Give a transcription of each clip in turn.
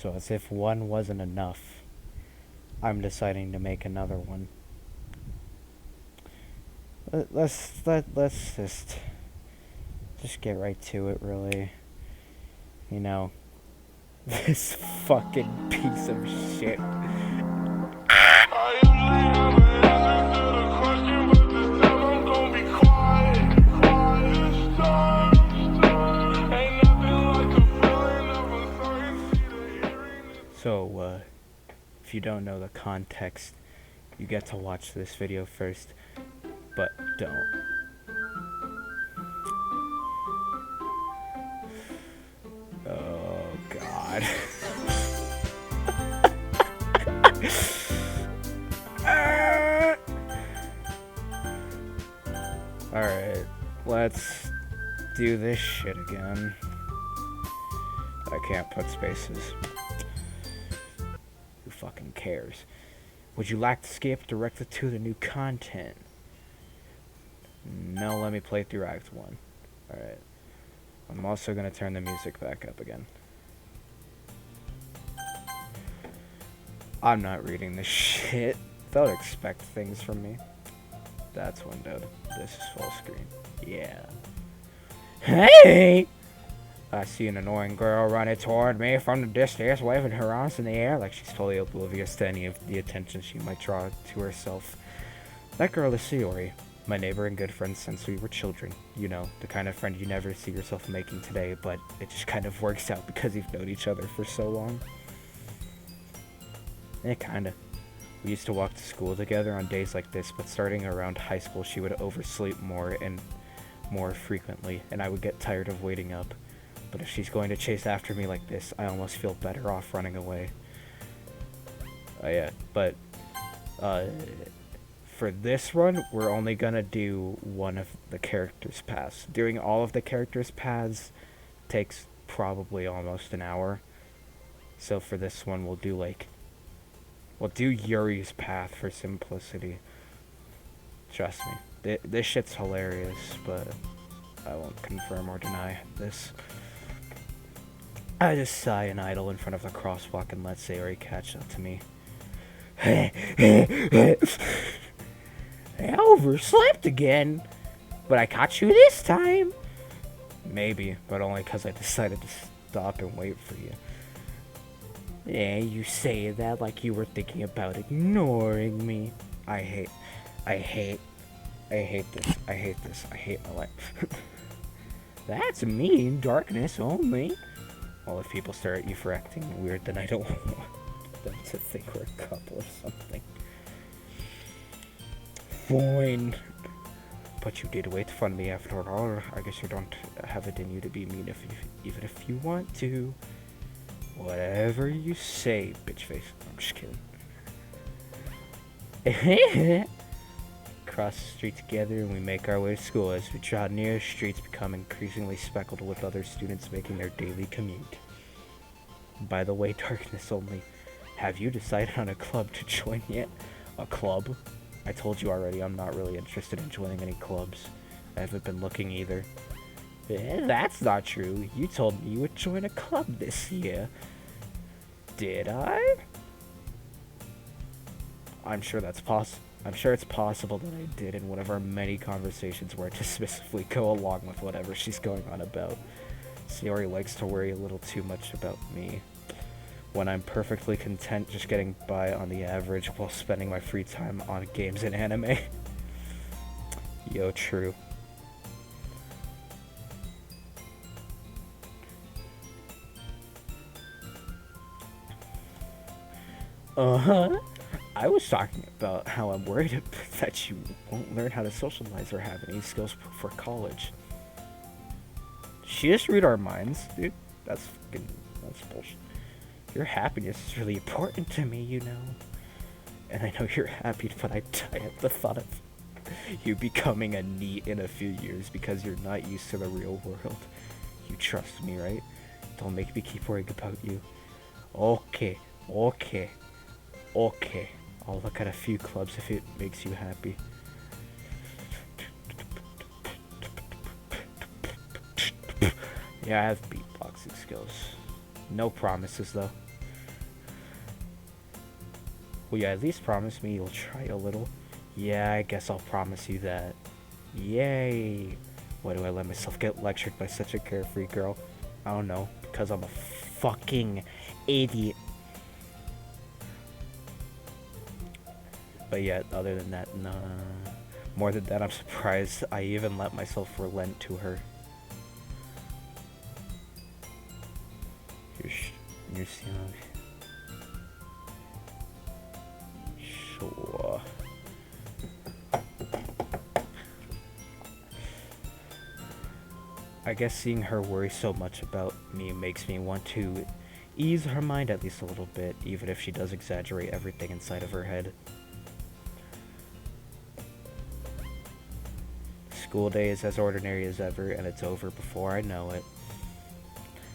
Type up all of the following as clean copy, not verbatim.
So as if one wasn't enough, I'm deciding to make another one. Let's just get right to it, really. You know, this fucking piece of shit. So, if you don't know the context, you get to watch this video first, but don't. Oh, God. Alright, let's do this shit again. I can't put spaces. Who fucking cares? Would you like to skip directly to the new content? No, let me play through Act 1. Alright. I'm also gonna turn the music back up again. I'm not reading this shit. Don't expect things from me. That's windowed. This is full screen. Yeah. Hey! I see an annoying girl running toward me from the distance, waving her arms in the air like she's totally oblivious to any of the attention she might draw to herself. That girl is Sayori, my neighbor and good friend since we were children. You know, the kind of friend you never see yourself making today, but it just kind of works out because you've known each other for so long. Kinda. We used to walk to school together on days like this, but starting around high school she would oversleep more and more frequently, and I would get tired of waiting up. But if she's going to chase after me like this, I almost feel better off running away. For this run, we're only gonna do one of the characters' paths. Doing all of the characters' paths takes probably almost an hour. So for this one, we'll do Yuri's path for simplicity. Trust me, this shit's hilarious, but I won't confirm or deny this. I just sigh and idle in front of the crosswalk and let Sayori catch up to me. I overslept again, but I caught you this time. Maybe, but only because I decided to stop and wait for you. Yeah, you say that like you were thinking about ignoring me. I hate this. I hate my life. That's mean. Darkness only. Well, if people stare at you for acting weird, then I don't want them to think we're a couple or something. Fine. But you did wait for me after all. I guess you don't have it in you to be mean even if you want to. Whatever you say, bitch face. I'm just kidding. Cross the street together and we make our way to school. As we draw near, streets become increasingly speckled with other students making their daily commute. By the way, darkness only. Have you decided on a club to join yet? A club? I told you already, I'm not really interested in joining any clubs. I haven't been looking either. That's not true. You told me you would join a club this year. Did I? I'm sure it's possible that I did in one of our many conversations where I dismissively go along with whatever she's going on about. Sayori likes to worry a little too much about me, when I'm perfectly content just getting by on the average while spending my free time on games and anime. Yo, true. I was talking about how I'm worried that you won't learn how to socialize or have any skills for college. She just read our minds, dude. That's bullshit. Your happiness is really important to me, you know. And I know you're happy, but I die at the thought of you becoming a NEET in a few years because you're not used to the real world. You trust me, right? Don't make me keep worrying about you. Okay. I'll look at a few clubs if it makes you happy. Yeah, I have beatboxing skills. No promises, though. Will you at least promise me you'll try a little? Yeah, I guess I'll promise you that. Yay! Why do I let myself get lectured by such a carefree girl? I don't know, because I'm a fucking idiot. But yet, other than that, nah. More than that, I'm surprised I even let myself relent to her. You're seeing... Sure. I guess seeing her worry so much about me makes me want to ease her mind at least a little bit, even if she does exaggerate everything inside of her head. School day is as ordinary as ever, and it's over before I know it.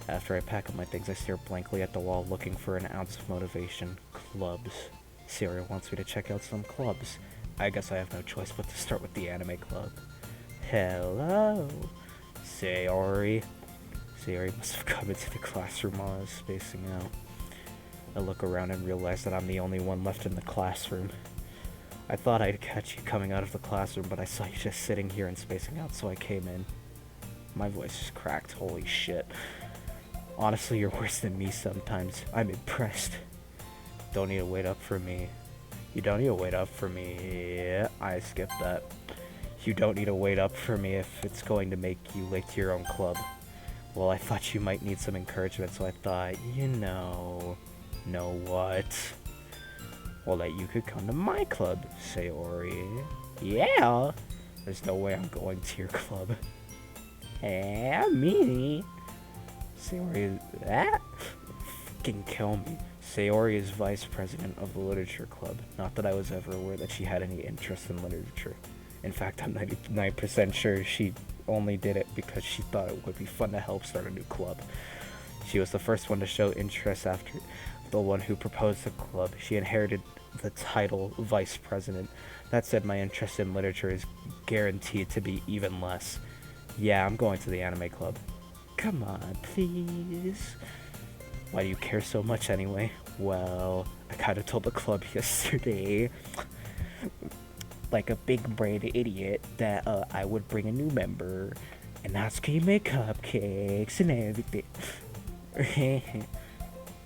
After I pack up my things, I stare blankly at the wall, looking for an ounce of motivation. Clubs. Sayori wants me to check out some clubs. I guess I have no choice but to start with the anime club. Hello, Sayori. Sayori must have come into the classroom while I was spacing out. I look around and realize that I'm the only one left in the classroom. I thought I'd catch you coming out of the classroom, but I saw you just sitting here and spacing out, so I came in. My voice is cracked, holy shit. Honestly, you're worse than me sometimes. I'm impressed. Don't need to wait up for me. You don't need to wait up for me. Yeah, I skipped that. You don't need to wait up for me if it's going to make you late to your own club. Well, I thought you might need some encouragement, so I thought, know what? Well, that you could come to my club, Sayori. Yeah! There's no way I'm going to your club. Yeah, me. Sayori, that? Fucking kill me. Sayori is vice president of the literature club. Not that I was ever aware that she had any interest in literature. In fact, I'm 99% sure she only did it because she thought it would be fun to help start a new club. She was the first one to show interest after the one who proposed the club. She inherited the title vice president. That said, my interest in literature is guaranteed to be even less. Yeah, I'm going to the anime club. Come on, please. Why do you care so much anyway? Well, I kind of told the club yesterday, like a big-brained idiot, that I would bring a new member, and Natsuki make cupcakes and everything.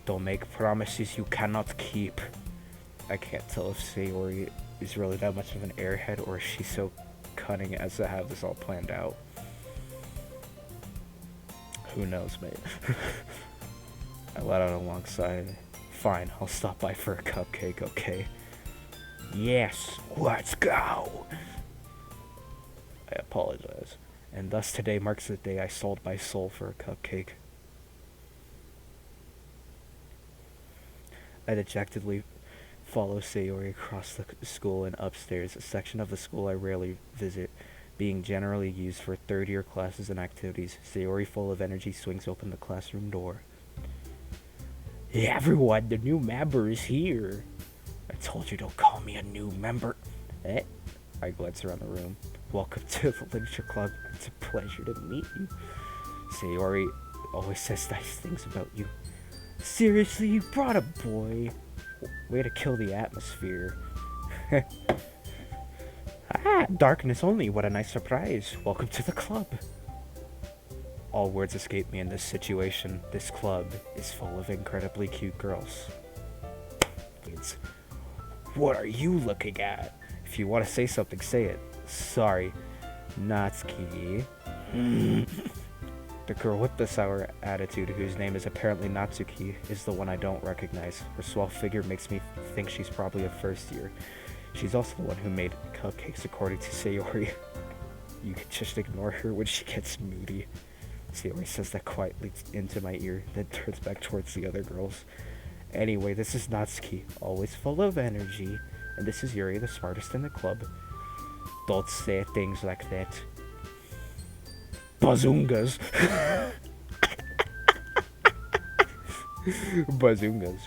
Don't make promises you cannot keep. I can't tell if Sayori is really that much of an airhead, or is she so cunning as to have this all planned out. Who knows, mate? I let out alongside. Fine, I'll stop by for a cupcake, okay? Yes, let's go! I apologize. And thus today marks the day I sold my soul for a cupcake. I dejectedly follow Sayori across the school and upstairs, a section of the school I rarely visit, being generally used for third-year classes and activities. Sayori, full of energy, swings open the classroom door. Hey everyone, the new member is here. I told you don't call me a new member. I glance around the room. Welcome to the literature club. It's a pleasure to meet you. Sayori always says nice things about you. Seriously, you brought a boy. Way to kill the atmosphere. Darkness only. What a nice surprise. Welcome to the club. All words escape me in this situation. This club is full of incredibly cute girls. What are you looking at? If you want to say something, say it. Sorry, Natsuki. The girl with the sour attitude, whose name is apparently Natsuki, is the one I don't recognize. Her suave figure makes me think she's probably a first year. She's also the one who made cupcakes, according to Sayori. You can just ignore her when she gets moody. Sayori says that quietly into my ear, then turns back towards the other girls. Anyway, this is Natsuki, always full of energy, and this is Yuri, the smartest in the club. Don't say things like that. Bazungas. Bazungas.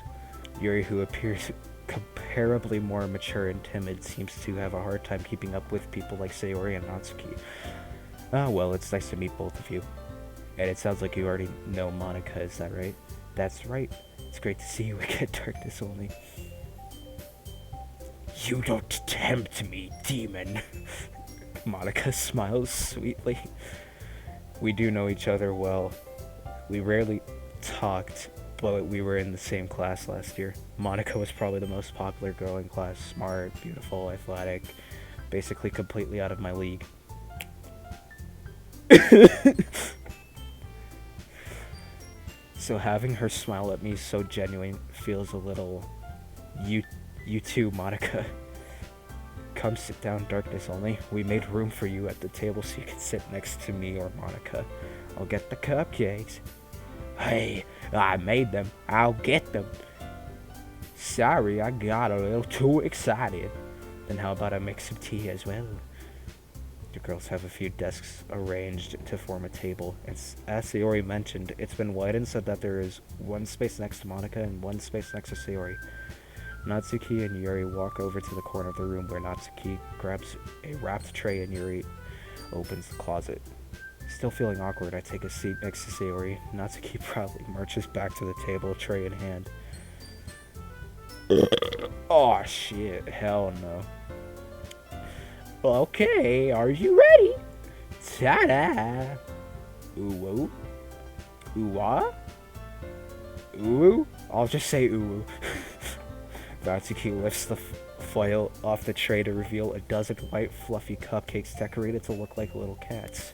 Yuri, who appears comparably more mature and timid, seems to have a hard time keeping up with people like Sayori and Natsuki. Ah, well, it's nice to meet both of you. And it sounds like you already know Monica, is that right? That's right. It's great to see you again, Darkness Only. You don't tempt me, demon. Monica smiles sweetly. We do know each other well. We rarely talked, but we were in the same class last year. Monica was probably the most popular girl in class. Smart, beautiful, athletic, basically completely out of my league. So having her smile at me so genuine feels a little... You too, Monica. Come sit down, darkness only. We made room for you at the table so you can sit next to me or Monica. I'll get the cupcakes. Hey, I made them. I'll get them. Sorry, I got a little too excited. Then how about I make some tea as well? The girls have a few desks arranged to form a table. As Sayori mentioned, it's been widened so that there is one space next to Monica and one space next to Sayori. Natsuki and Yuri walk over to the corner of the room where Natsuki grabs a wrapped tray and Yuri opens the closet. Still feeling awkward, I take a seat next to Sayori. Natsuki proudly marches back to the table, tray in hand. Oh shit, hell no. Okay, are you ready? Ta-da! Ooh-woo? Ooh-wah? Ooh-woo? I'll just say ooh-woo. Natsuki lifts the foil off the tray to reveal a dozen white fluffy cupcakes decorated to look like little cats.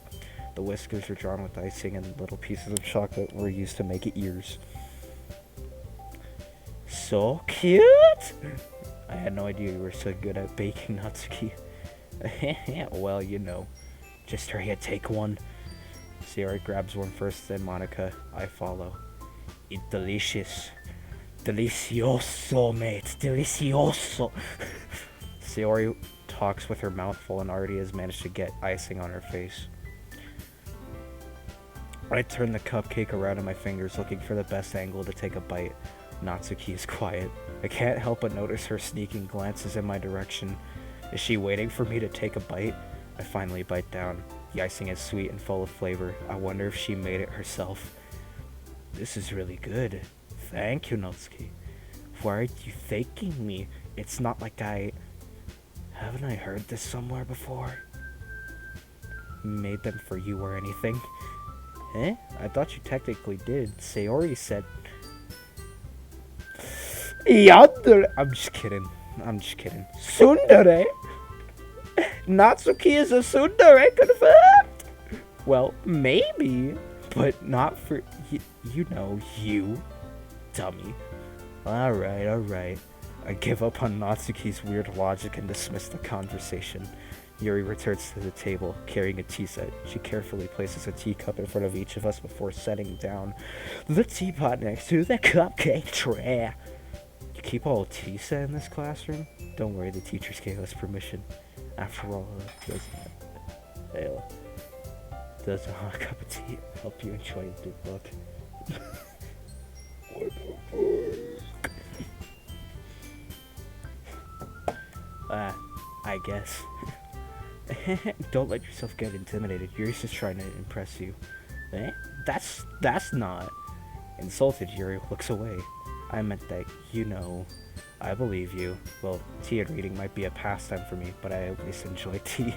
The whiskers are drawn with icing and little pieces of chocolate were used to make ears. So cute! I had no idea you were so good at baking, Natsuki. Well, you know. Just hurry and take one. Sayori grabs one first, then Monica. I follow. It's delicious. Delicioso, mate. Delicioso. Sayori talks with her mouth full and already has managed to get icing on her face. I turn the cupcake around in my fingers, looking for the best angle to take a bite. Natsuki is quiet. I can't help but notice her sneaking glances in my direction. Is she waiting for me to take a bite? I finally bite down. The icing is sweet and full of flavor. I wonder if she made it herself. This is really good. Thank you, Natsuki. Why are you thanking me? It's not like Haven't I heard this somewhere before? Made them for you or anything? Eh? I thought you technically did. Sayori said... Yandere! I'm just kidding. Tsundere? Natsuki is a tsundere, confirmed? Well, maybe, but not for... You know, you. Dummy. Alright. I give up on Natsuki's weird logic and dismiss the conversation. Yuri returns to the table, carrying a tea set. She carefully places a teacup in front of each of us before setting down the teapot next to the cupcake tray. You keep all tea set in this classroom? Don't worry, the teachers gave us permission. After all, does a hot cup of tea help you enjoy a good book? What the fuck? I guess. Don't let yourself get intimidated. Yuri's just trying to impress you. Eh? That's not. Insulted, Yuri looks away. I meant that, you know, I believe you. Well, tea and reading might be a pastime for me, but I at least enjoy tea.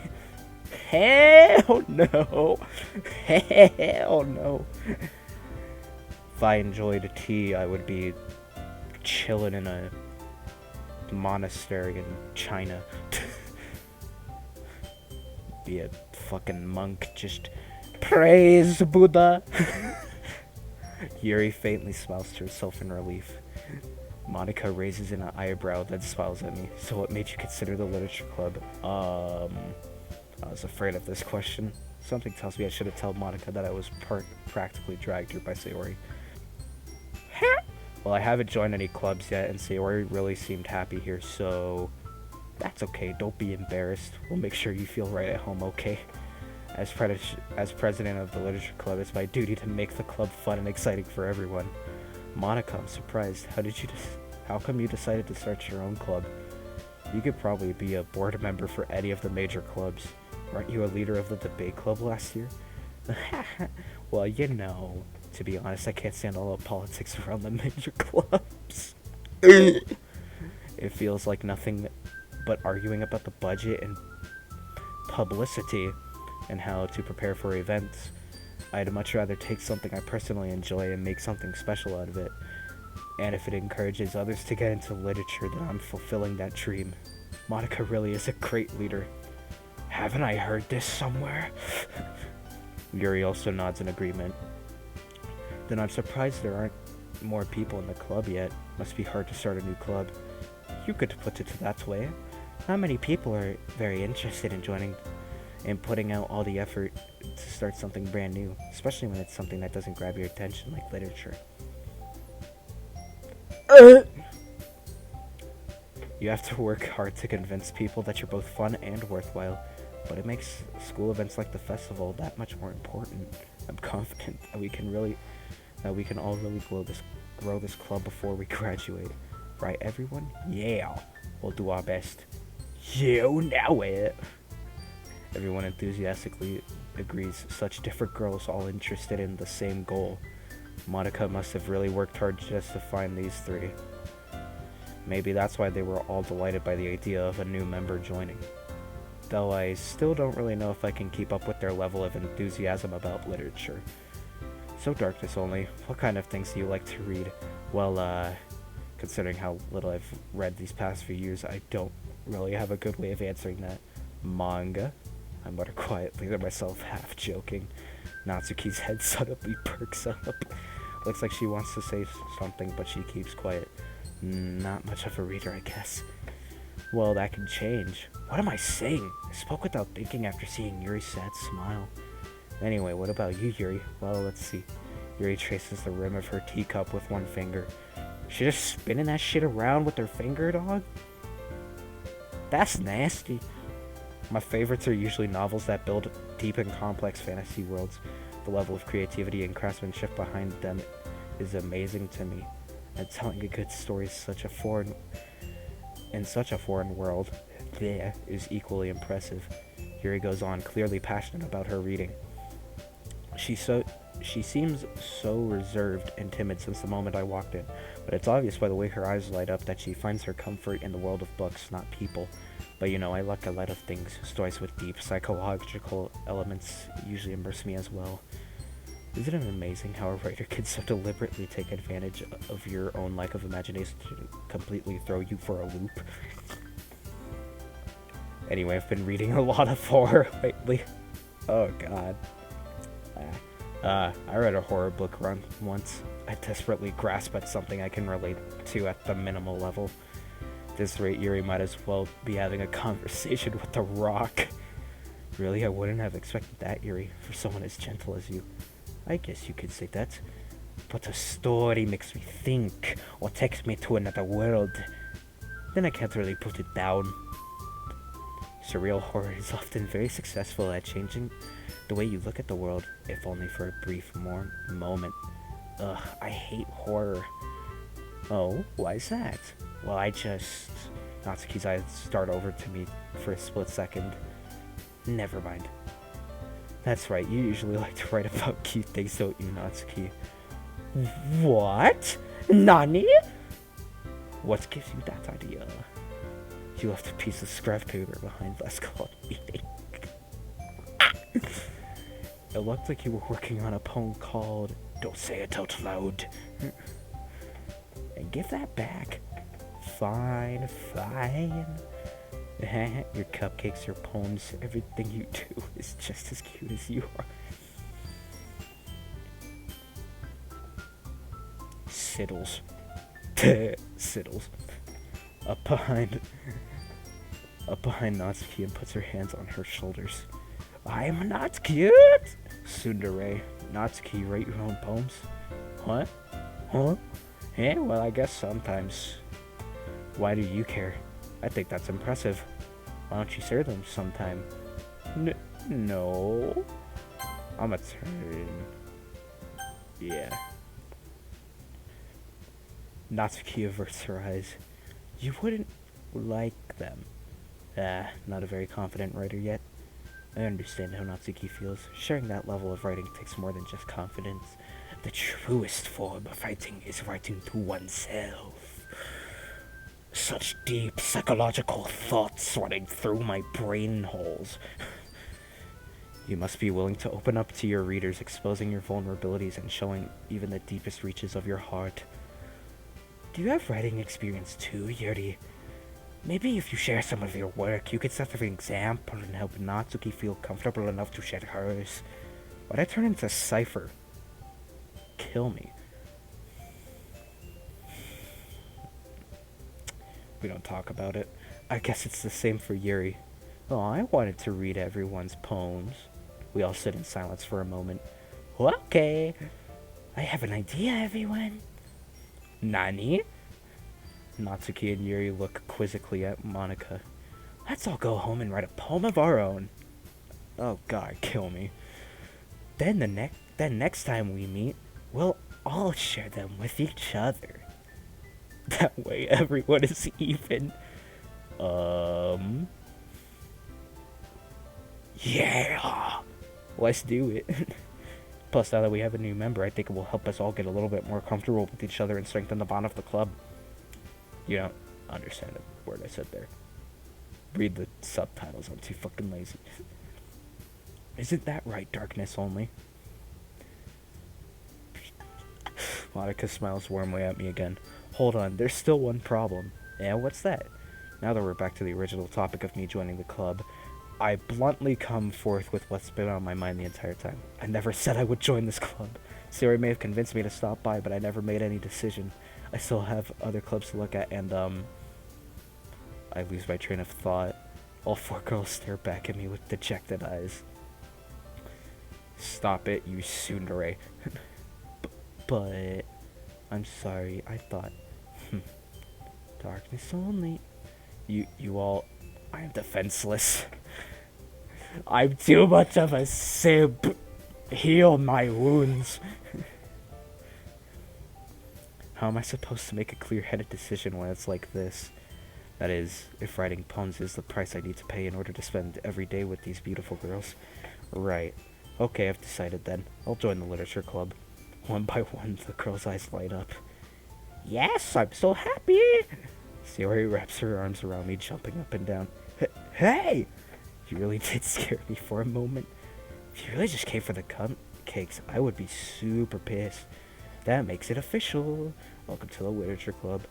Hell no! Hell no! If I enjoyed tea, I would be chilling in a monastery in China. Be a fucking monk, just praise Buddha. Yuri faintly smiles to herself in relief. Monica raises an eyebrow, then smiles at me. So what made you consider the literature club? I was afraid of this question. Something tells me I should have told Monica that I was practically dragged here by Sayori. Well, I haven't joined any clubs yet, and Sayori really seemed happy here, so... That's okay, don't be embarrassed. We'll make sure you feel right at home, okay? As president of the literature club, it's my duty to make the club fun and exciting for everyone. Monica, I'm surprised. How come you decided to start your own club? You could probably be a board member for any of the major clubs. Weren't you a leader of the debate club last year? Well, you know, to be honest, I can't stand all the politics around the major clubs. It feels like nothing but arguing about the budget and publicity and how to prepare for events. I'd much rather take something I personally enjoy and make something special out of it. And if it encourages others to get into literature, then I'm fulfilling that dream. Monica really is a great leader. Haven't I heard this somewhere? Yuri also nods in agreement. Then I'm surprised there aren't more people in the club yet. Must be hard to start a new club. You could put it that way. Not many people are very interested in joining and putting out all the effort to start something brand new, especially when it's something that doesn't grab your attention like literature. You have to work hard to convince people that you're both fun and worthwhile, but it makes school events like the festival that much more important. I'm confident that we can all really grow this club before we graduate. Right, everyone? Yeah, we'll do our best. You know it. Everyone enthusiastically agrees. Such different girls all interested in the same goal. Monica must have really worked hard just to find these three. Maybe that's why they were all delighted by the idea of a new member joining. Though I still don't really know if I can keep up with their level of enthusiasm about literature. So Darkness Only, what kind of things do you like to read? Well, considering how little I've read these past few years, I don't really have a good way of answering that. Manga? I mutter quietly to myself, half joking. Natsuki's head suddenly perks up. Looks like she wants to say something, but she keeps quiet. Not much of a reader, I guess. Well, that can change. What am I saying? I spoke without thinking after seeing Yuri's sad smile. Anyway, what about you, Yuri? Well, let's see. Yuri traces the rim of her teacup with one finger. She just spinning that shit around with her finger, dog? That's nasty. My favorites are usually novels that build deep and complex fantasy worlds. The level of creativity and craftsmanship behind them is amazing to me. And telling a good story in such a foreign world is equally impressive. Yuri goes on, clearly passionate about her reading. She seems so reserved and timid since the moment I walked in, but it's obvious by the way her eyes light up that she finds her comfort in the world of books, not people. But you know, I like a lot of things. Stories with deep psychological elements usually immerse me as well. Isn't it amazing how a writer can so deliberately take advantage of your own lack of imagination to completely throw you for a loop? Anyway, I've been reading a lot of horror lately. Oh god. I read a horror book once. I desperately grasp at something I can relate to at the minimal level. At this rate, Yuri might as well be having a conversation with a rock. Really, I wouldn't have expected that, Yuri, for someone as gentle as you. I guess you could say that. But a story makes me think, or takes me to another world. Then I can't really put it down. Surreal horror is often very successful at changing the way you look at the world, if only for a brief moment. Ugh, I hate horror. Oh, why is that? Well, Natsuki's eyes start over to me for a split second. Never mind. That's right, you usually like to write about cute things, don't you, Natsuki? What? Nani? What gives you that idea? You left a piece of scrap paper behind last club meeting. It looked like you were working on a poem called Don't Say It Out Loud. And give that back. Fine. Your cupcakes, your poems, everything you do is just as cute as you are. Siddles. Siddles. Up behind Natsuki and puts her hands on her shoulders. I'm not cute! Tsundere. Natsuki, write your own poems? What? Huh? Yeah, well, I guess sometimes. Why do you care? I think that's impressive. Why don't you share them sometime? No. I'm a turn. Yeah. Natsuki averts her eyes. You wouldn't like them. Not a very confident writer yet. I understand how Natsuki feels. Sharing that level of writing takes more than just confidence. The truest form of writing is writing to oneself. Such deep psychological thoughts running through my brain holes. You must be willing to open up to your readers, exposing your vulnerabilities and showing even the deepest reaches of your heart. Do you have writing experience too, Yuri? Maybe if you share some of your work, you could set an example and help Natsuki feel comfortable enough to share hers. Why'd I turn into Cypher? Kill me. We don't talk about it. I guess it's the same for Yuri. Oh, I wanted to read everyone's poems. We all sit in silence for a moment. Okay. I have an idea, everyone. Nani? Natsuki and Yuri look quizzically at Monika. Let's all go home and write a poem of our own. Oh god, kill me. Then next time we meet, we'll all share them with each other. That way everyone is even. Yeah! Let's do it. Plus, now that we have a new member, I think it will help us all get a little bit more comfortable with each other and strengthen the bond of the club. You don't understand a word I said there. Read the subtitles, I'm too fucking lazy. Isn't that right, Darkness Only? Monika smiles warmly at me again. Hold on, there's still one problem. Yeah, what's that? Now that we're back to the original topic of me joining the club, I bluntly come forth with what's been on my mind the entire time. I never said I would join this club. Siri may have convinced me to stop by, but I never made any decision. I still have other clubs to look at, and, I lose my train of thought. All four girls stare back at me with dejected eyes. Stop it, you tsundere. But... I'm sorry, I thought... Darkness only. You all... I am defenseless. I'm too much of a simp. Heal my wounds. How am I supposed to make a clear-headed decision when it's like this? That is, if writing poems is the price I need to pay in order to spend every day with these beautiful girls. Right. Okay, I've decided then. I'll join the literature club. One by one, the girl's eyes light up. Yes, I'm so happy! Sayori wraps her arms around me, jumping up and down. Hey! You really did scare me for a moment. If you really just came for the cupcakes, I would be super pissed. That makes it official. Welcome to the literature club.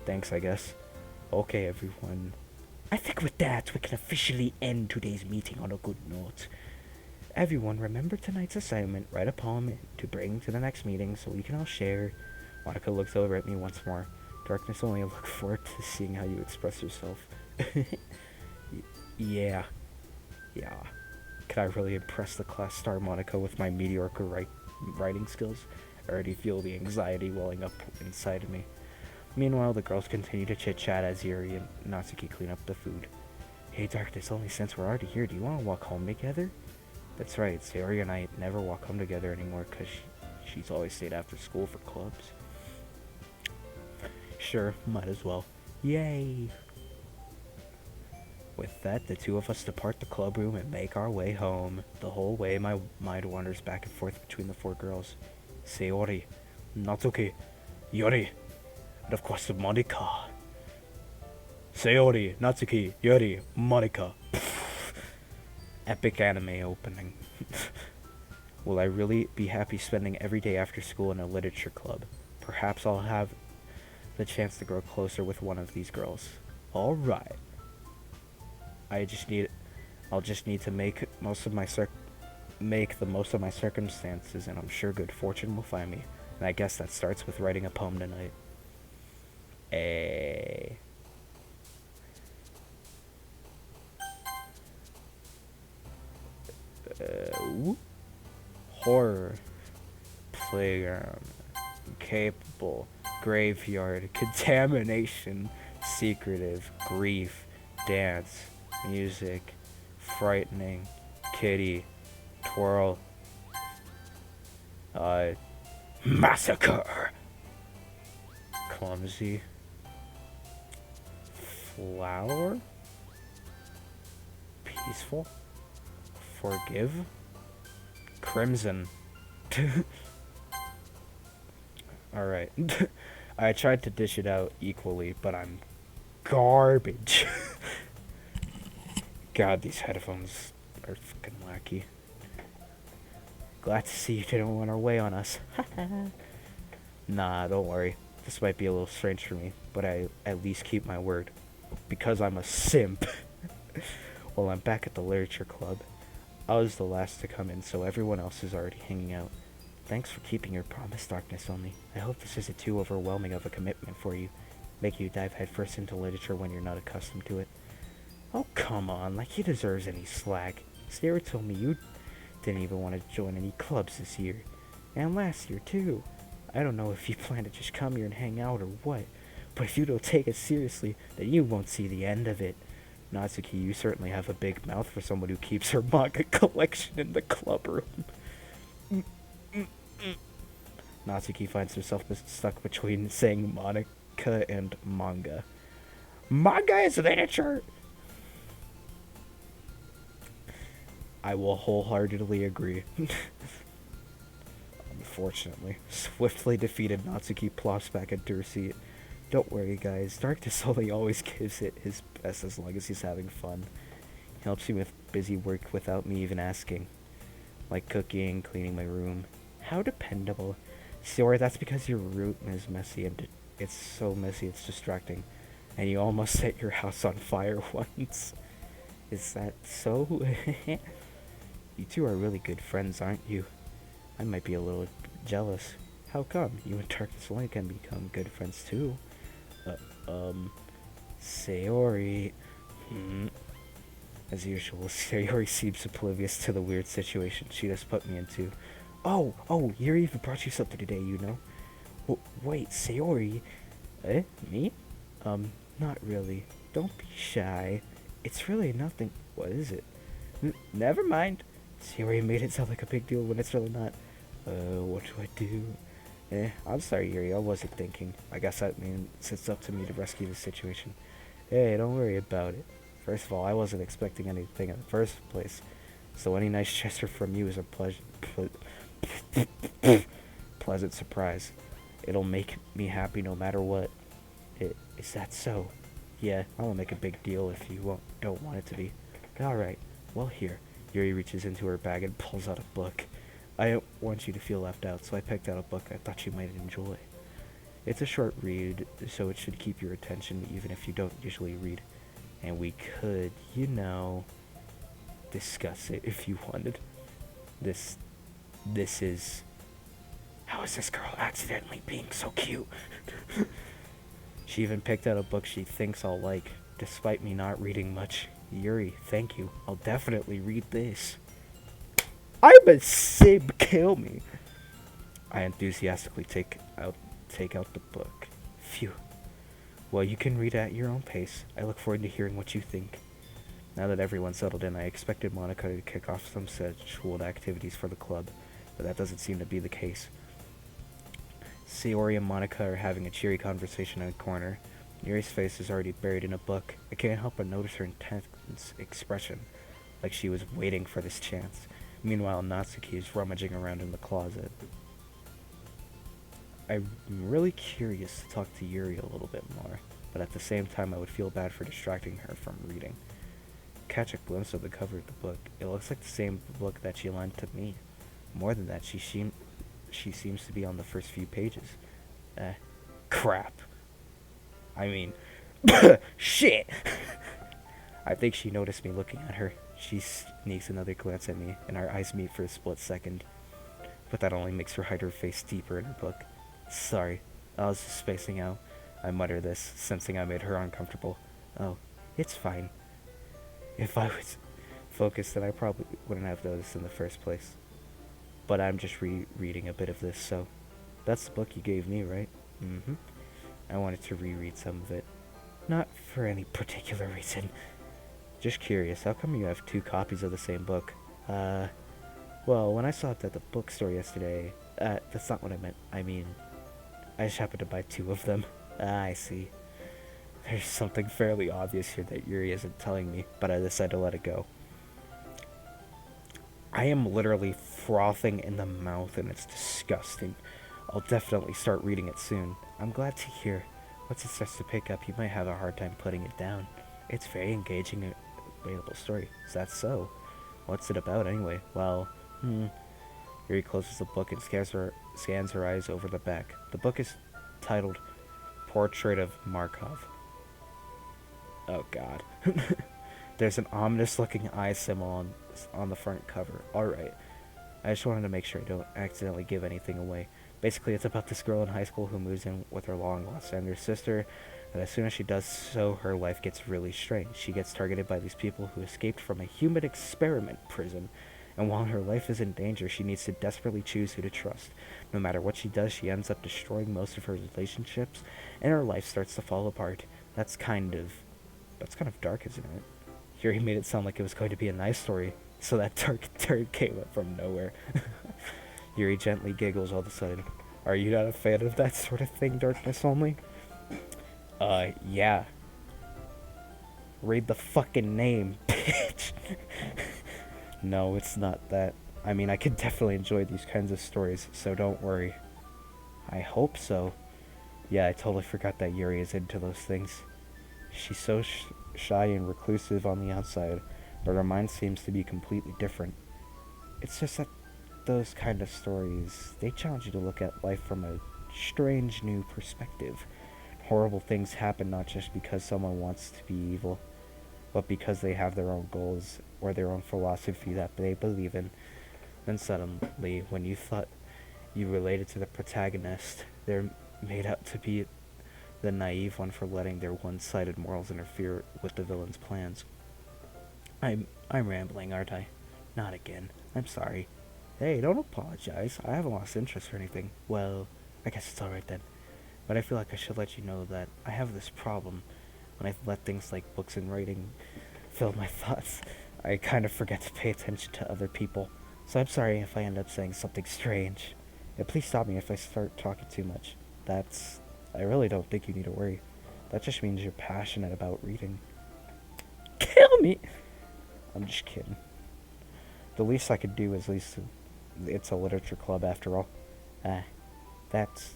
Thanks, I guess. Okay, everyone. I think with that, we can officially end today's meeting on a good note. Everyone, remember tonight's assignment. Write a poem to bring to the next meeting so we can all share. Monika looks over at me once more. Darkness Only, I look forward to seeing how you express yourself. Yeah. Can I really impress the class star Monika with my mediocre writing skills? I already feel the anxiety welling up inside of me. Meanwhile, the girls continue to chit-chat as Yuri and Natsuki clean up the food. Hey, Darkness Only, since we're already here, do you want to walk home together? That's right, Sayori and I never walk home together anymore because she's always stayed after school for clubs. Sure, might as well. Yay! With that, the two of us depart the club room and make our way home. The whole way, my mind wanders back and forth between the four girls. Sayori, Natsuki, Yuri, and of course Monika. Sayori, Natsuki, Yuri, Monika. Epic anime opening. Will I really be happy spending every day after school in a literature club? Perhaps I'll have the chance to grow closer with one of these girls. Alright. I'll just need to make the most of my circumstances, and I'm sure good fortune will find me. And I guess that starts with writing a poem tonight. Horror, playground, incapable, graveyard, contamination, secretive, grief, dance, music, frightening, kitty, twirl, massacre, clumsy, flower, peaceful, forgive, crimson. Alright. I tried to dish it out equally, but I'm garbage. God, these headphones are fucking wacky. Glad to see you didn't run away on us. Nah, don't worry. This might be a little strange for me, but I at least keep my word. Because I'm a simp. Well, I'm back at the literature club. I was the last to come in, so everyone else is already hanging out. Thanks for keeping your promise, Darkness Only. I hope this isn't too overwhelming of a commitment for you. Make you dive headfirst into literature when you're not accustomed to it. Oh, come on, like he deserves any slack. Sarah told me you didn't even want to join any clubs this year. And last year, too. I don't know if you plan to just come here and hang out or what, but if you don't take it seriously, then you won't see the end of it. Natsuki, you certainly have a big mouth for someone who keeps her manga collection in the club room. Natsuki finds herself stuck between saying Monica and manga. Manga is literature! I will wholeheartedly agree. Unfortunately, swiftly defeated, Natsuki plops back into her seat. Don't worry, guys. Darkness Only always gives it his best as long as he's having fun. He helps me with busy work without me even asking. Like cooking, cleaning my room. How dependable. Sorry, that's because your room is messy and it's so messy it's distracting. And you almost set your house on fire once. Is that so? You two are really good friends, aren't you? I might be a little jealous. How come? You and Darkness Only can become good friends too. Sayori. As usual, Sayori seems oblivious to the weird situation she just put me into. Oh, Yuri even brought you something today, you know? Wait, Sayori? Me? Not really. Don't be shy. It's really nothing. What is it? Never mind. Sayori made it sound like a big deal when it's really not. What do I do? I'm sorry, Yuri. I wasn't thinking. I guess that means it's up to me to rescue the situation. Hey, don't worry about it. First of all, I wasn't expecting anything in the first place, so any nice gesture from you is a pleasant surprise. It'll make me happy no matter what. Is that so? Yeah, I won't make a big deal if you don't want it to be. Alright, well here. Yuri reaches into her bag and pulls out a book. I don't want you to feel left out, so I picked out a book I thought you might enjoy. It's a short read, so it should keep your attention even if you don't usually read. And we could, you know, discuss it if you wanted. This is... How is this girl accidentally being so cute? She even picked out a book she thinks I'll like, despite me not reading much. Yuri, thank you. I'll definitely read this. I'm a sim, kill me. I enthusiastically take out the book. Phew. Well, you can read at your own pace. I look forward to hearing what you think. Now that everyone's settled in, I expected Monica to kick off some scheduled activities for the club, but that doesn't seem to be the case. Sayori and Monica are having a cheery conversation in a corner. Yuri's face is already buried in a book. I can't help but notice her intense expression, like she was waiting for this chance. Meanwhile, Natsuki is rummaging around in the closet. I'm really curious to talk to Yuri a little bit more, but at the same time I would feel bad for distracting her from reading. Catch a glimpse of the cover of the book. It looks like the same book that she lent to me. More than that, she seems to be on the first few pages. Crap. I mean, shit! I think she noticed me looking at her. She sneaks another glance at me, and our eyes meet for a split second. But that only makes her hide her face deeper in her book. Sorry, I was just spacing out. I mutter this, sensing I made her uncomfortable. Oh, it's fine. If I was focused, then I probably wouldn't have noticed in the first place. But I'm just rereading a bit of this, so... That's the book you gave me, right? Mm-hmm. I wanted to reread some of it. Not for any particular reason. Just curious, how come you have 2 copies of the same book? Well, when I saw it at the bookstore yesterday... that's not what I meant. I mean... I just happened to buy 2 of them. I see. There's something fairly obvious here that Yuri isn't telling me, but I decided to let it go. I am literally frothing in the mouth, and it's disgusting. I'll definitely start reading it soon. I'm glad to hear. Once it starts to pick up, you might have a hard time putting it down. It's very engaging and relatable story. Is that so? What's it about anyway? Well, Yuri closes the book and scans her eyes over the back. The book is titled Portrait of Markov. Oh god. There's an ominous looking eye symbol on the front cover. Alright. I just wanted to make sure I don't accidentally give anything away. Basically, it's about this girl in high school who moves in with her long-lost younger sister, and as soon as she does so, her life gets really strange. She gets targeted by these people who escaped from a human experiment prison, and while her life is in danger, she needs to desperately choose who to trust. No matter what she does, she ends up destroying most of her relationships, and her life starts to fall apart. That's kind of dark, isn't it? Yuri made it sound like it was going to be a nice story, so that dark turn came up from nowhere. Yuri gently giggles all of a sudden. Are you not a fan of that sort of thing, darkness only? Yeah. Read the fucking name, bitch. No, it's not that. I mean, I could definitely enjoy these kinds of stories, so don't worry. I hope so. Yeah, I totally forgot that Yuri is into those things. She's so shy and reclusive on the outside, but her mind seems to be completely different. It's just that those kind of stories, they challenge you to look at life from a strange new perspective. Horrible things happen not just because someone wants to be evil, but because they have their own goals or their own philosophy that they believe in. Then suddenly, when you thought you related to the protagonist, they're made out to be the naive one for letting their one-sided morals interfere with the villain's plans. I'm rambling, aren't I? Not again. I'm sorry. Hey, don't apologize. I haven't lost interest or anything. Well, I guess it's alright then. But I feel like I should let you know that I have this problem. When I let things like books and writing fill my thoughts, I kind of forget to pay attention to other people. So I'm sorry if I end up saying something strange. Yeah, please stop me if I start talking too much. I really don't think you need to worry. That just means you're passionate about reading. Kill me! I'm just kidding. The least I could do is it's a literature club after all. That's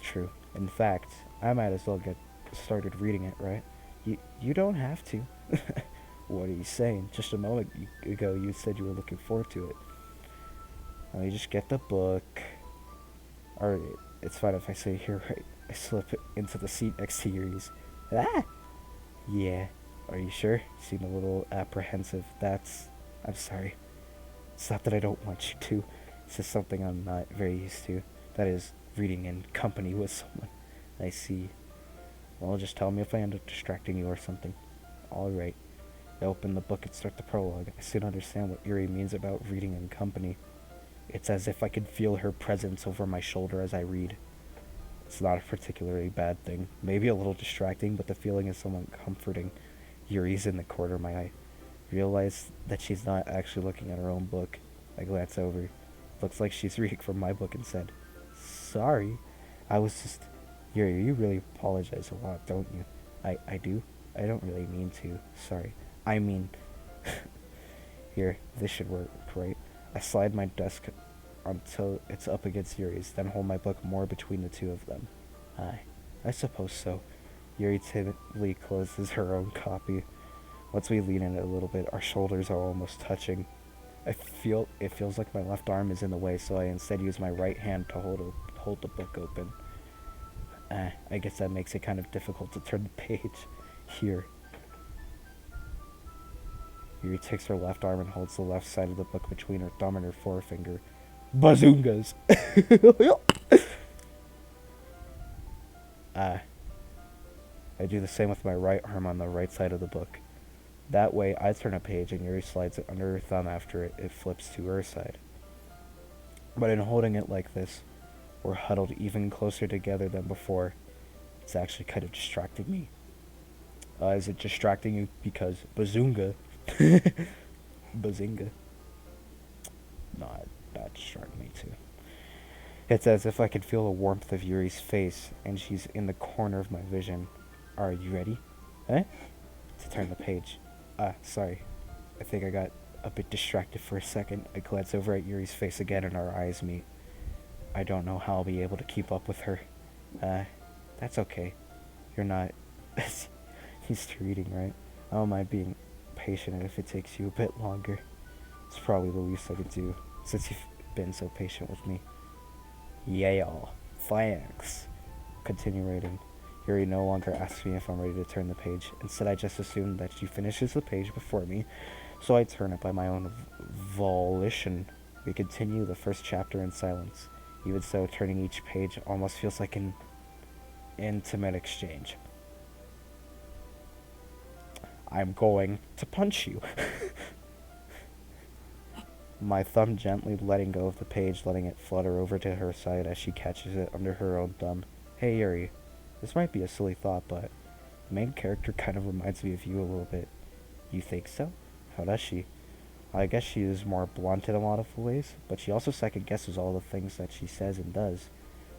true. In fact, I might as well get started reading it, right? You don't have to. What are you saying? Just a moment ago you said you were looking forward to it. You just get the book. Alright, it's fine if I say here, right? I slip it into the seat next to Yuri's. Yeah. Are you sure? You seem a little apprehensive. I'm sorry. It's not that I don't want you to. It's just something I'm not very used to. That is, reading in company with someone. I see. Well, just tell me if I end up distracting you or something. Alright. I open the book and start the prologue. I soon understand what Yuri means about reading in company. It's as if I could feel her presence over my shoulder as I read. It's not a particularly bad thing. Maybe a little distracting, but the feeling is somewhat comforting. Yuri's in the corner of my eye. Realize that she's not actually looking at her own book. I glance over. Looks like she's reading from my book and said, Sorry. Yuri, you really apologize a lot, don't you? I do? I don't really mean to. Sorry. I mean... Here, this should work, right? I slide my desk until it's up against Yuri's, then hold my book more between the two of them. I suppose so. Yuri timidly closes her own copy. Once we lean in a little bit, our shoulders are almost touching. It feels like my left arm is in the way, so I instead use my right hand to hold the book open. I guess that makes it kind of difficult to turn the page. Here. Yuri takes her left arm and holds the left side of the book between her thumb and her forefinger. Bazoongas! I do the same with my right arm on the right side of the book. That way, I turn a page and Yuri slides it under her thumb after it flips to her side. But in holding it like this, we're huddled even closer together than before. It's actually kind of distracting me. Is it distracting you because bazoonga? Bazinga. No, that distracted me too. It's as if I could feel the warmth of Yuri's face, and she's in the corner of my vision. Are you ready? To turn the page. Sorry. I think I got a bit distracted for a second. I glance over at Yuri's face again, and our eyes meet. I don't know how I'll be able to keep up with her. That's okay. You're not used to reading, right? I don't mind being patient if it takes you a bit longer. It's probably the least I could do, since you've been so patient with me. Yeah, thanks. Continue reading. Yuri no longer asks me if I'm ready to turn the page. Instead, I just assume that she finishes the page before me, so I turn it by my own volition. We continue the first chapter in silence. Even so, turning each page almost feels like an intimate exchange. I'm going to punch you. My thumb gently letting go of the page, letting it flutter over to her side as she catches it under her own thumb. Hey Yuri, this might be a silly thought, but the main character kind of reminds me of you a little bit. You think so? How does she? I guess she is more blunt in a lot of ways, but she also second guesses all the things that she says and does.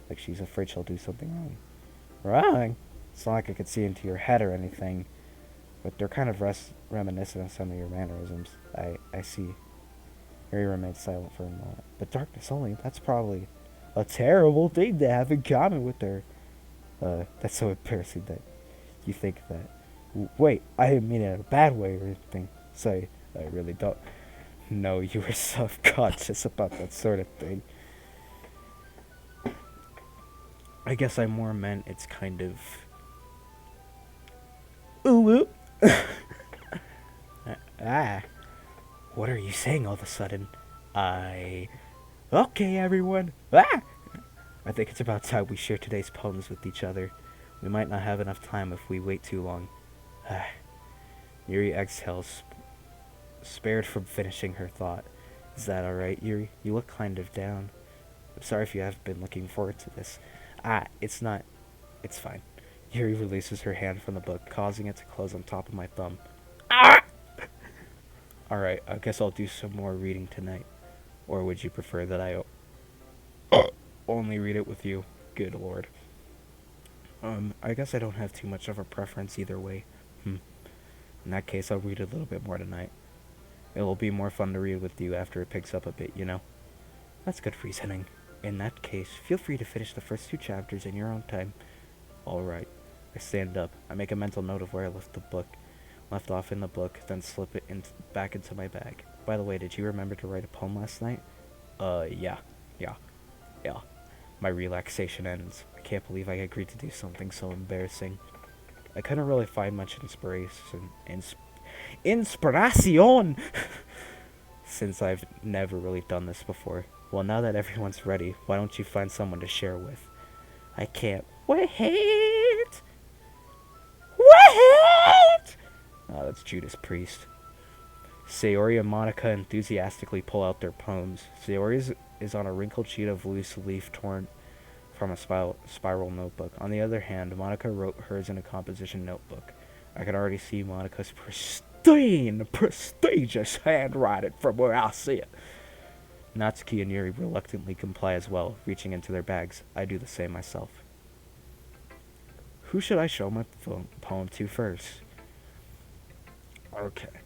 Like she's afraid she'll do something wrong. Wrong? It's not like I could see into your head or anything, but they're kind of reminiscent of some of your mannerisms. I see. Harry remained silent for a moment. But darkness only, that's probably a terrible thing to have in common with her. That's so embarrassing that you think that. Wait, I didn't mean it in a bad way or anything. Sorry, I really don't know you were self-conscious about that sort of thing. I guess I more meant it's kind of... Ooh. What are you saying all of a sudden? Okay, everyone. I think it's about time we share today's poems with each other. We might not have enough time if we wait too long. Yuri exhales, spared from finishing her thought. Is that alright, Yuri? You look kind of down. I'm sorry if you have been looking forward to this. It's not. It's fine. Yuri releases her hand from the book, causing it to close on top of my thumb. Alright, I guess I'll do some more reading tonight. Or would you prefer that I only read it with you? Good lord. I guess I don't have too much of a preference either way. In that case, I'll read a little bit more tonight. It'll be more fun to read with you after it picks up a bit, you know? That's good reasoning. In that case, feel free to finish the first 2 chapters in your own time. Alright. I stand up. I make a mental note of where I left off in the book, then slip it back into my bag. By the way, did you remember to write a poem last night? Yeah. My relaxation ends. I can't believe I agreed to do something so embarrassing. I couldn't really find much inspiration since I've never really done this before. Well, now that everyone's ready, why don't you find someone to share with? I can't wait. Oh, that's Judas Priest. Sayori and Monica enthusiastically pull out their poems. Sayori is on a wrinkled sheet of loose leaf torn from a spiral notebook. On the other hand, Monica wrote hers in a composition notebook. I can already see Monica's prestigious handwriting from where I sit. Natsuki and Yuri reluctantly comply as well, reaching into their bags. I do the same myself. Who should I show my poem to first? Okay.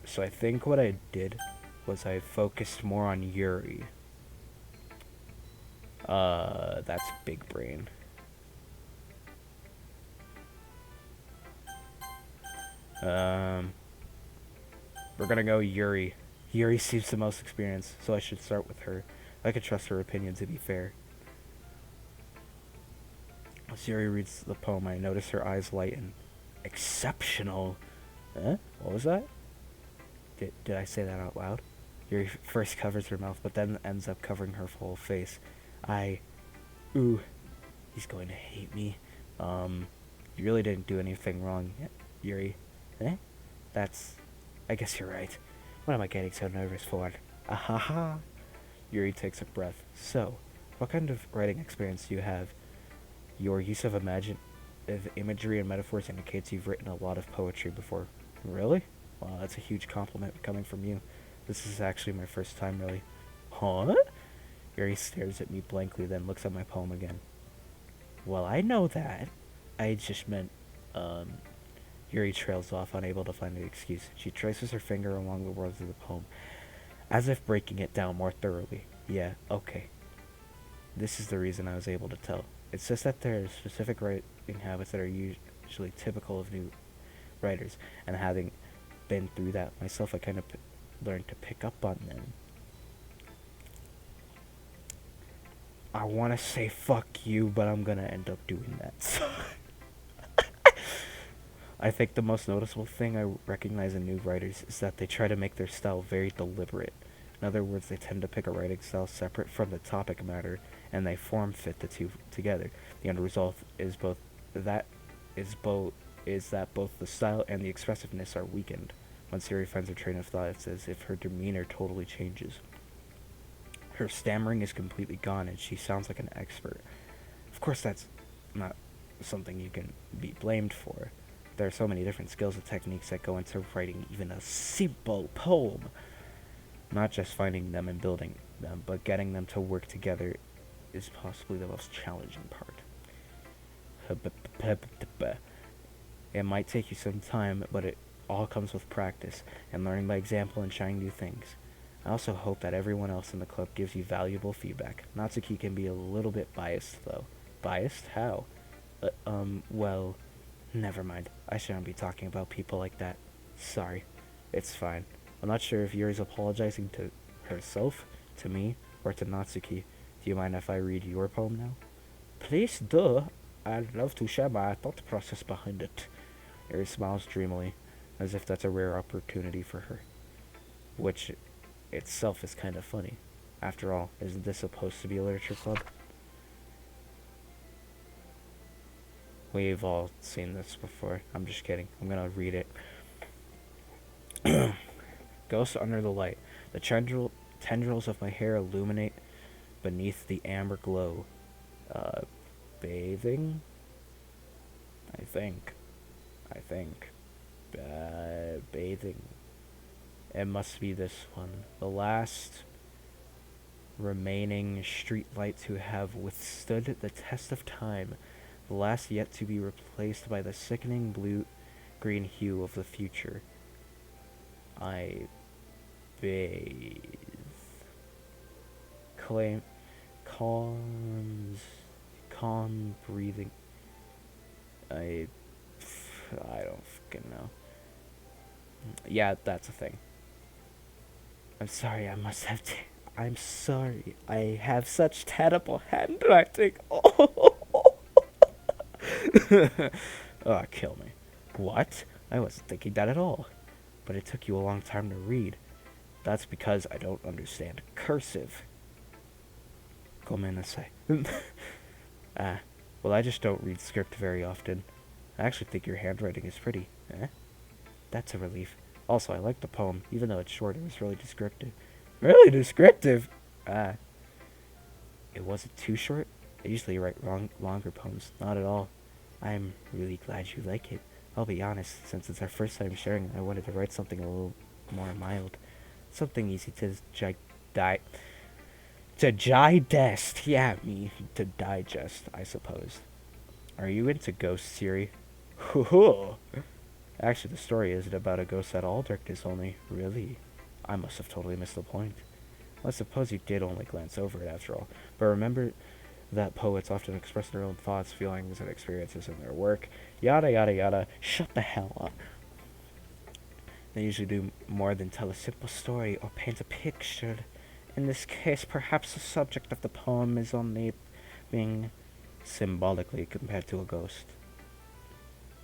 So I think what I did was I focused more on Yuri. That's big brain. We're gonna go Yuri. Yuri seems the most experienced, so I should start with her. I could trust her opinion to be fair. As Yuri reads the poem, I notice her eyes lighten. Exceptional. What was that? Did I say that out loud? Yuri first covers her mouth, but then ends up covering her whole face. Ooh, he's going to hate me. You really didn't do anything wrong, Yuri. I guess you're right. What am I getting so nervous for? Ahaha. Yuri takes a breath. So, what kind of writing experience do you have? Your use of imagery and metaphors indicates you've written a lot of poetry before. Really? Wow, that's a huge compliment coming from you. This is actually my first time, really. Huh? Yuri stares at me blankly, then looks at my poem again. Well, I know that. I just meant, Yuri trails off, unable to find an excuse. She traces her finger along the words of the poem, as if breaking it down more thoroughly. Yeah, okay. This is the reason I was able to tell. It's just that there are specific writing habits that are usually typical of new writers, and having been through that myself, I kind of learned to pick up on them. I want to say fuck you, but I'm gonna end up doing that. I think the most noticeable thing I recognize in new writers is that they try to make their style very deliberate. In other words, they tend to pick a writing style separate from the topic matter, and they form fit the two together. The end result is that both the style and the expressiveness are weakened. When Siri finds her train of thought, it's as if her demeanor totally changes. Her stammering is completely gone, and she sounds like an expert. Of course, that's not something you can be blamed for. There are so many different skills and techniques that go into writing even a simple poem. Not just finding them and building them, but getting them to work together is possibly the most challenging part. It might take you some time, but it all comes with practice and learning by example and trying new things. I also hope that everyone else in the club gives you valuable feedback. Natsuki can be a little bit biased, though. Biased? How? Well, never mind. I shouldn't be talking about people like that. Sorry. It's fine. I'm not sure if Yuri's apologizing to herself, to me, or to Natsuki. Do you mind if I read your poem now? Please do. I'd love to share my thought process behind it. Yuri smiles dreamily, as if that's a rare opportunity for her. Which itself is kind of funny. After all, isn't this supposed to be a literature club? We've all seen this before. I'm just kidding. I'm gonna read it. Ghost under the light. The tendrils of my hair illuminate beneath the amber glow. Bathing? I think. Bathing. It must be this one. The last remaining street lights who have withstood the test of time. The last yet to be replaced by the sickening blue-green hue of the future. I bathe. Calm breathing. I don't fucking know. Yeah, that's a thing. I'm sorry, I'm sorry. I have such terrible handwriting. Oh, kill me. What? I wasn't thinking that at all. But it took you a long time to read. That's because I don't understand cursive. Gomenasai. Well, I just don't read script very often. I actually think your handwriting is pretty. That's a relief. Also, I like the poem. Even though it's short, it was really descriptive. Really descriptive? It wasn't too short? I usually write longer poems. Not at all. I'm really glad you like it. I'll be honest, since it's our first time sharing, I wanted to write something a little more mild. Something easy to digest. Yeah, to digest, I suppose. Are you into ghosts, Siri? Hoo-hoo! Actually, the story isn't about a ghost at all, Darkness only. Really? I must have totally missed the point. Well, I suppose you did only glance over it after all. But remember that poets often express their own thoughts, feelings, and experiences in their work. Yada yada yada. Shut the hell up. They usually do more than tell a simple story or paint a picture. In this case, perhaps the subject of the poem is only being symbolically compared to a ghost.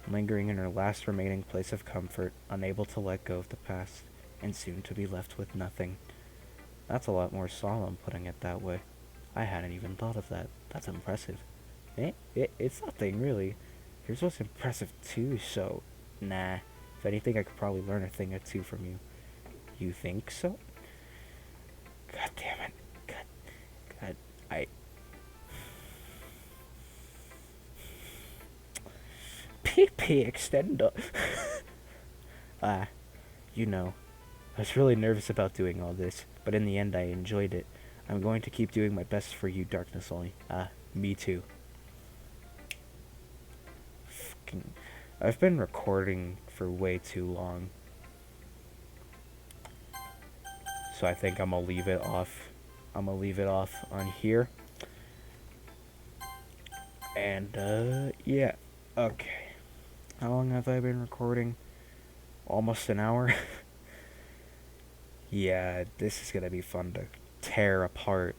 Lingering in her last remaining place of comfort, unable to let go of the past, and soon to be left with nothing. That's a lot more solemn, putting it that way. I hadn't even thought of that. That's impressive. It's nothing, really. Here's what's impressive, too, so... Nah. If anything, I could probably learn a thing or two from you. You think so? God damn it. God, PP extender. You know, I was really nervous about doing all this, but in the end I enjoyed it. I'm going to keep doing my best for you, Darkness only. Me too. I've been recording for way too long. So I think I'm gonna leave it off. I'm gonna leave it off on here. And, yeah. Okay. How long have I been recording? Almost an hour? Yeah, this is gonna be fun to tear apart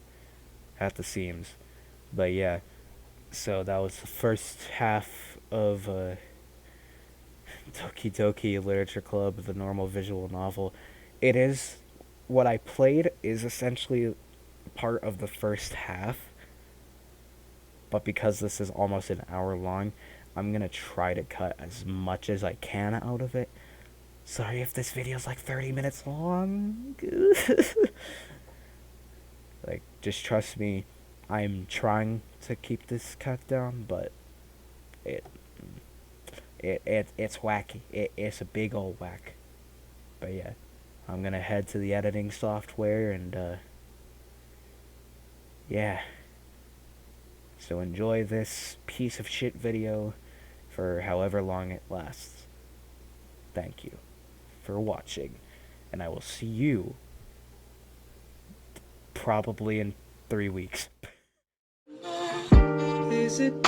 at the seams. But yeah, so that was the first half of Toki Doki Literature Club, the normal visual novel. It is, what I played is essentially part of the first half, but because this is almost an hour long, I'm gonna try to cut as much as I can out of it. Sorry if this video's like 30 minutes long. Like, just trust me, I'm trying to keep this cut down, but it it's wacky. It's a big old whack. But yeah, I'm gonna head to the editing software and yeah. So enjoy this piece of shit video for however long it lasts. Thank you for watching, and I will see you probably in 3 weeks. Is it